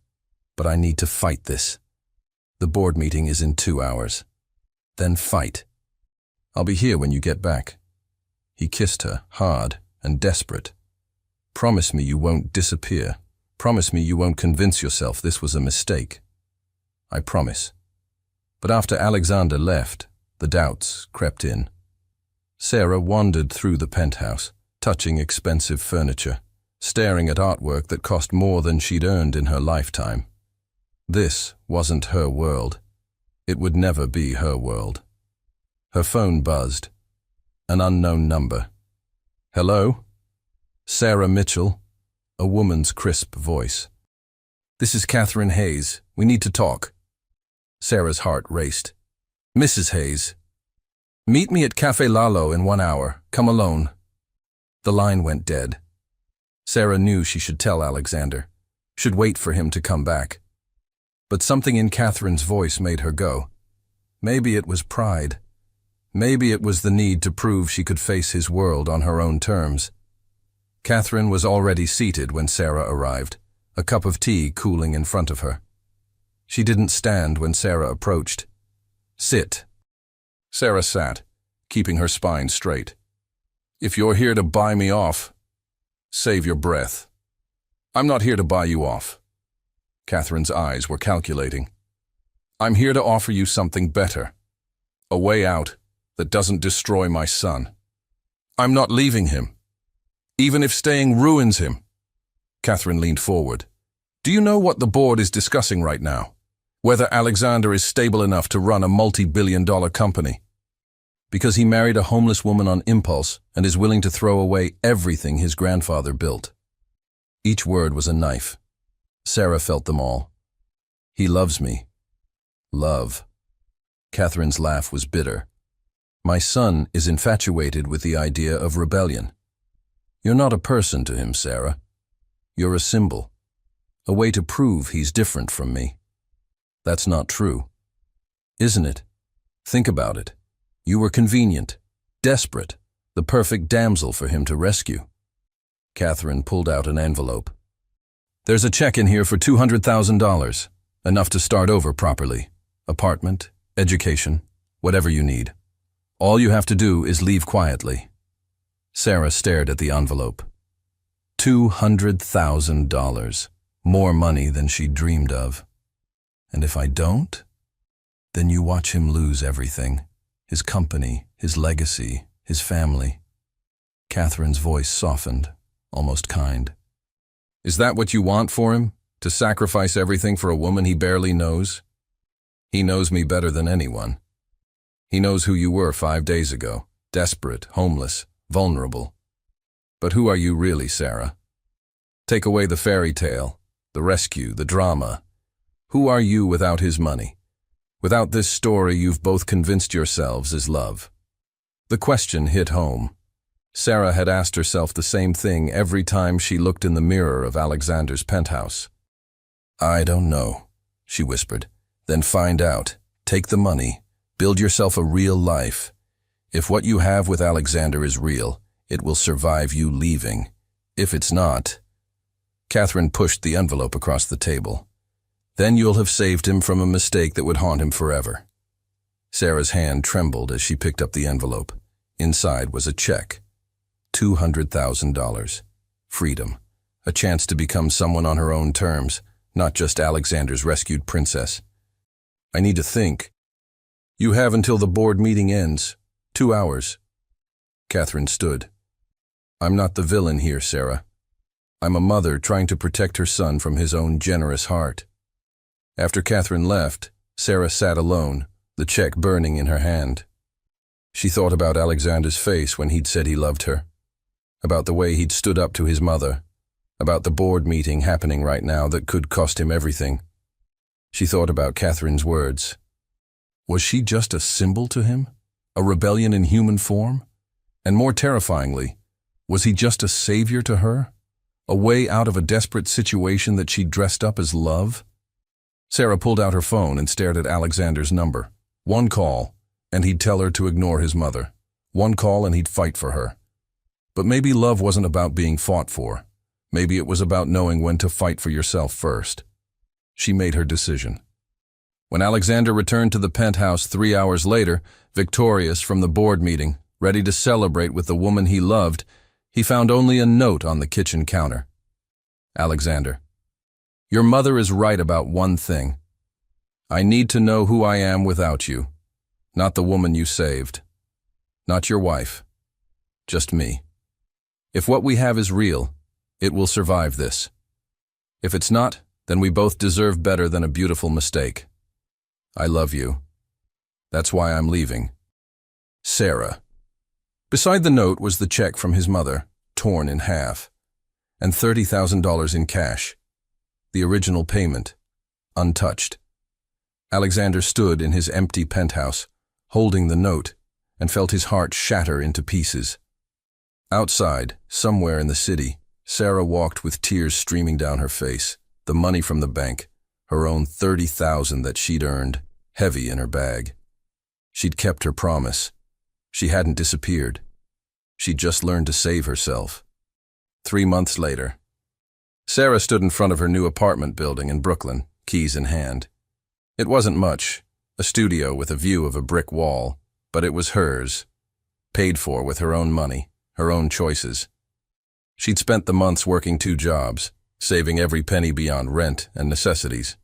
But I need to fight this. The board meeting is in 2 hours. Then fight. I'll be here when you get back. He kissed her, hard and desperate. Promise me you won't disappear. Promise me you won't convince yourself this was a mistake. I promise. But after Alexander left, the doubts crept in. Sarah wandered through the penthouse, touching expensive furniture, staring at artwork that cost more than she'd earned in her lifetime. This wasn't her world. It would never be her world. Her phone buzzed. An unknown number. Hello? Sarah Mitchell, a woman's crisp voice. This is Catherine Hayes. We need to talk. Sarah's heart raced. Mrs. Hayes. Meet me at Café Lalo in 1 hour. Come alone. The line went dead. Sarah knew she should tell Alexander, should wait for him to come back. But something in Catherine's voice made her go. Maybe it was pride. Maybe it was the need to prove she could face his world on her own terms. Catherine was already seated when Sarah arrived, a cup of tea cooling in front of her. She didn't stand when Sarah approached. "Sit." Sarah sat, keeping her spine straight. "If you're here to buy me off, save your breath." "I'm not here to buy you off." Catherine's eyes were calculating. "I'm here to offer you something better. A way out that doesn't destroy my son. I'm not leaving him, even if staying ruins him." Catherine leaned forward. "Do you know what the board is discussing right now? Whether Alexander is stable enough to run a multi-billion-dollar company. Because he married a homeless woman on impulse and is willing to throw away everything his grandfather built." Each word was a knife. Sarah felt them all. "He loves me." Love. Catherine's laugh was bitter. "My son is infatuated with the idea of rebellion. You're not a person to him, Sarah. You're a symbol. A way to prove he's different from me. That's not true. Isn't it? Think about it. You were convenient, desperate, the perfect damsel for him to rescue." Catherine pulled out an envelope. "There's a check in here for $200,000, enough to start over properly. Apartment, education, whatever you need. All you have to do is leave quietly." Sarah stared at the envelope. $200,000, more money than she'd dreamed of. "And if I don't? Then you watch him lose everything. His company, his legacy, his family." Catherine's voice softened, almost kind. "Is that what you want for him? To sacrifice everything for a woman he barely knows? He knows me better than anyone. He knows who you were 5 days ago, desperate, homeless, vulnerable. But who are you really, Sarah? Take away the fairy tale, the rescue, the drama. Who are you without his money? Without this story you've both convinced yourselves is love?" The question hit home. Sarah had asked herself the same thing every time she looked in the mirror of Alexander's penthouse. "I don't know," she whispered. "Then find out. Take the money. Build yourself a real life. If what you have with Alexander is real, it will survive you leaving. If it's not..." Catherine pushed the envelope across the table. "Then you'll have saved him from a mistake that would haunt him forever." Sarah's hand trembled as she picked up the envelope. Inside was a check. $200,000. Freedom. A chance to become someone on her own terms, not just Alexander's rescued princess. "I need to think." "You have until the board meeting ends. 2 hours. Catherine stood. "I'm not the villain here, Sarah. I'm a mother trying to protect her son from his own generous heart." After Catherine left, Sarah sat alone, the check burning in her hand. She thought about Alexander's face when he'd said he loved her, about the way he'd stood up to his mother, about the board meeting happening right now that could cost him everything. She thought about Catherine's words. Was she just a symbol to him? A rebellion in human form? And more terrifyingly, was he just a savior to her? A way out of a desperate situation that she'd dressed up as love? Sarah pulled out her phone and stared at Alexander's number. 1 call, and he'd tell her to ignore his mother. 1 call and he'd fight for her. But maybe love wasn't about being fought for. Maybe it was about knowing when to fight for yourself first. She made her decision. When Alexander returned to the penthouse 3 hours later, victorious from the board meeting, ready to celebrate with the woman he loved, he found only a note on the kitchen counter. Alexander, your mother is right about one thing. I need to know who I am without you. Not the woman you saved. Not your wife. Just me. If what we have is real, it will survive this. If it's not, then we both deserve better than a beautiful mistake. I love you. That's why I'm leaving. Sarah. Beside the note was the check from his mother, torn in half, and $30,000 in cash. The original payment, untouched. Alexander stood in his empty penthouse, holding the note, and felt his heart shatter into pieces. Outside, somewhere in the city, Sarah walked with tears streaming down her face, the money from the bank, her own $30,000 that she'd earned, heavy in her bag. She'd kept her promise. She hadn't disappeared. She'd just learned to save herself. 3 months later. Sarah stood in front of her new apartment building in Brooklyn, keys in hand. It wasn't much, a studio with a view of a brick wall, but it was hers, paid for with her own money, her own choices. She'd spent the months working 2 jobs, saving every penny beyond rent and necessities.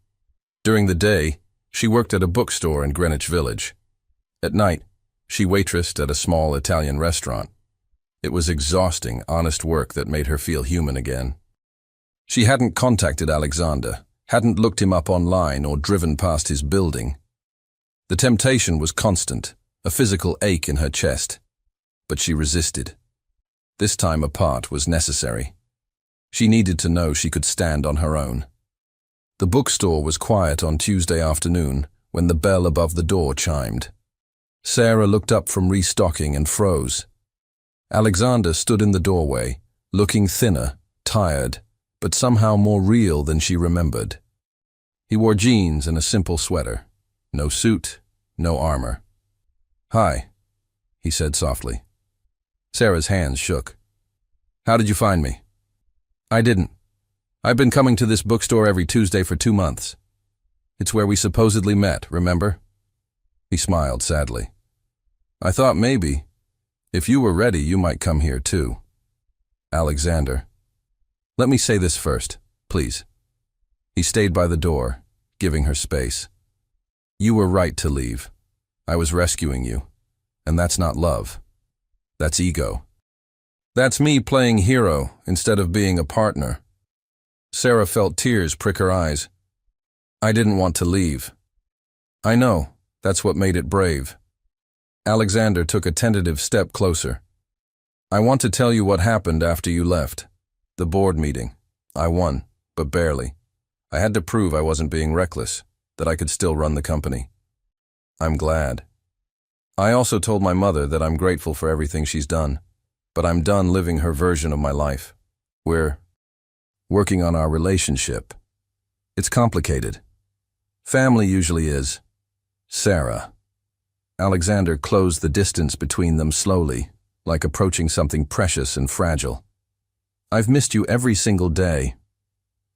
During the day, she worked at a bookstore in Greenwich Village. At night, she waitressed at a small Italian restaurant. It was exhausting, honest work that made her feel human again. She hadn't contacted Alexander, hadn't looked him up online or driven past his building. The temptation was constant, a physical ache in her chest. But she resisted. This time apart was necessary. She needed to know she could stand on her own. The bookstore was quiet on Tuesday afternoon when the bell above the door chimed. Sarah looked up from restocking and froze. Alexander stood in the doorway, looking thinner, tired, but somehow more real than she remembered. He wore jeans and a simple sweater. No suit, no armor. "Hi," he said softly. Sarah's hands shook. "How did you find me?" "I didn't. I've been coming to this bookstore every Tuesday for 2 months. It's where we supposedly met, remember?" He smiled sadly. "I thought maybe, if you were ready, you might come here too." "Alexander, let me say this first, please." He stayed by the door, giving her space. "You were right to leave. I was rescuing you, and that's not love. That's ego. That's me playing hero instead of being a partner." Sarah felt tears prick her eyes. "I didn't want to leave." "I know, that's what made it brave." Alexander took a tentative step closer. "I want to tell you what happened after you left. The board meeting. I won, but barely. I had to prove I wasn't being reckless, that I could still run the company. I'm glad. I also told my mother that I'm grateful for everything she's done, but I'm done living her version of my life. We're working on our relationship. It's complicated. Family usually is. Sarah." Alexander closed the distance between them slowly, like approaching something precious and fragile. "I've missed you every single day,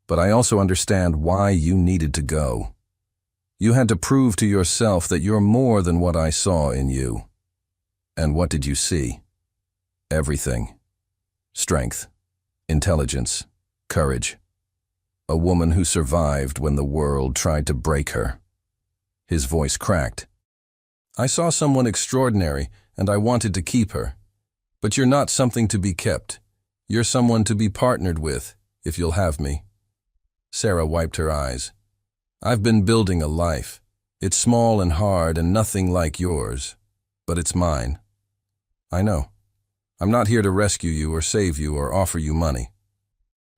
but I also understand why you needed to go. You had to prove to yourself that you're more than what I saw in you." "And what did you see?" "Everything. Strength, intelligence, courage. A woman who survived when the world tried to break her." His voice cracked. "I saw someone extraordinary, and I wanted to keep her. But you're not something to be kept. You're someone to be partnered with, if you'll have me." Sarah wiped her eyes. "I've been building a life. It's small and hard and nothing like yours, but it's mine. I know. I'm not here to rescue you or save you or offer you money."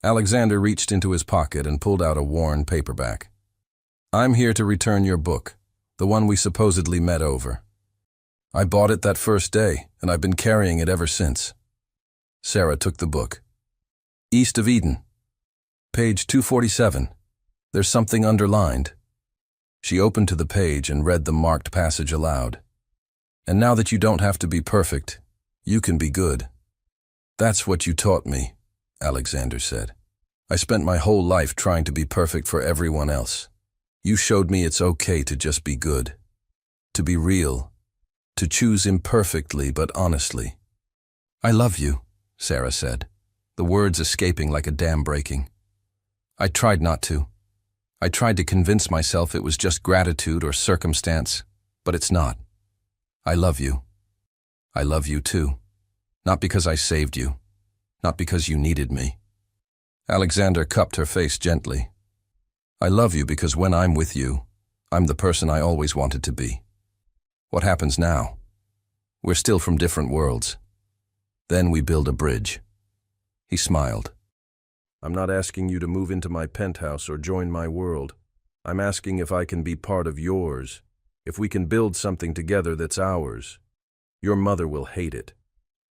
Alexander reached into his pocket and pulled out a worn paperback. "I'm here to return your book, the one we supposedly met over. I bought it that first day, and I've been carrying it ever since." Sarah took the book. "East of Eden. Page 247. There's something underlined." She opened to the page and read the marked passage aloud. "And now that you don't have to be perfect, you can be good." "That's what you taught me," Alexander said. "I spent my whole life trying to be perfect for everyone else. You showed me it's okay to just be good, to be real, to choose imperfectly but honestly." "I love you," Sarah said, the words escaping like a dam breaking. "I tried not to. I tried to convince myself it was just gratitude or circumstance, but it's not. I love you. I love you too. Not because I saved you, not because you needed me." Alexander cupped her face gently. "I love you because when I'm with you, I'm the person I always wanted to be. What happens now? We're still from different worlds. Then we build a bridge." He smiled. "I'm not asking you to move into my penthouse or join my world. I'm asking if I can be part of yours, if we can build something together that's ours. Your mother will hate it.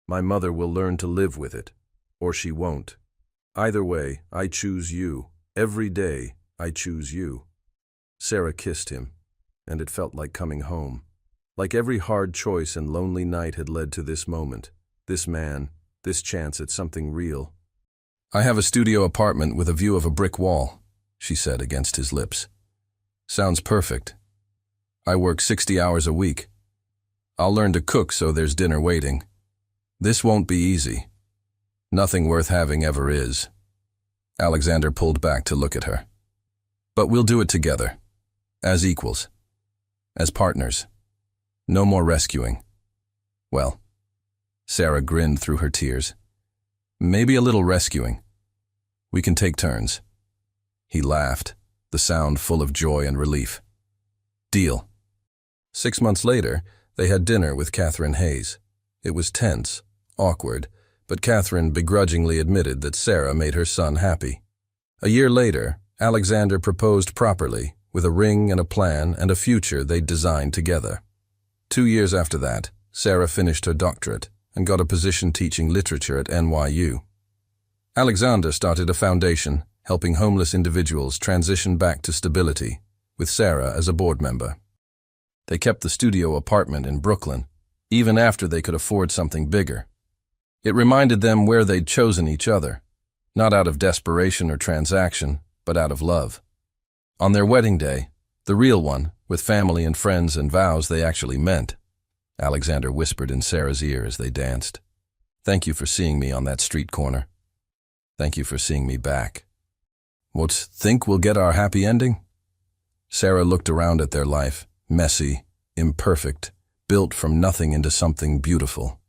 My mother will learn to live with it, or she won't. Either way, I choose you. Every day, I choose you." Sarah kissed him, and it felt like coming home. Like every hard choice and lonely night had led to this moment, this man, this chance at something real. I have a studio apartment with a view of a brick wall, she said against his lips. Sounds perfect. I work 60 hours a week. I'll learn to cook so there's dinner waiting. This won't be easy. Nothing worth having ever is. Alexander pulled back to look at her. But we'll do it together. As equals. As partners. No more rescuing. Well, Sarah grinned through her tears. Maybe a little rescuing. We can take turns. He laughed, the sound full of joy and relief. Deal. 6 months later, they had dinner with Catherine Hayes. It was tense, awkward, but Catherine begrudgingly admitted that Sarah made her son happy. A year later, Alexander proposed properly, with a ring and a plan and a future they'd designed together. 2 years after that, Sarah finished her doctorate and got a position teaching literature at NYU. Alexander started a foundation helping homeless individuals transition back to stability, with Sarah as a board member. They kept the studio apartment in Brooklyn, even after they could afford something bigger. It reminded them where they'd chosen each other, not out of desperation or transaction, but out of love. On their wedding day, the real one, with family and friends and vows they actually meant, Alexander whispered in Sarah's ear as they danced. Thank you for seeing me on that street corner. Thank you for seeing me back. What, think we'll get our happy ending? Sarah looked around at their life, messy, imperfect, built from nothing into something beautiful.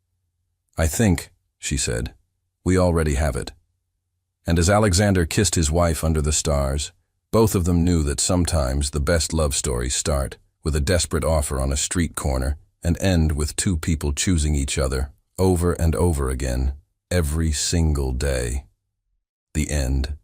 I think, she said, we already have it. And as Alexander kissed his wife under the stars, both of them knew that sometimes the best love stories start with a desperate offer on a street corner and end with two people choosing each other over and over again, every single day. The end.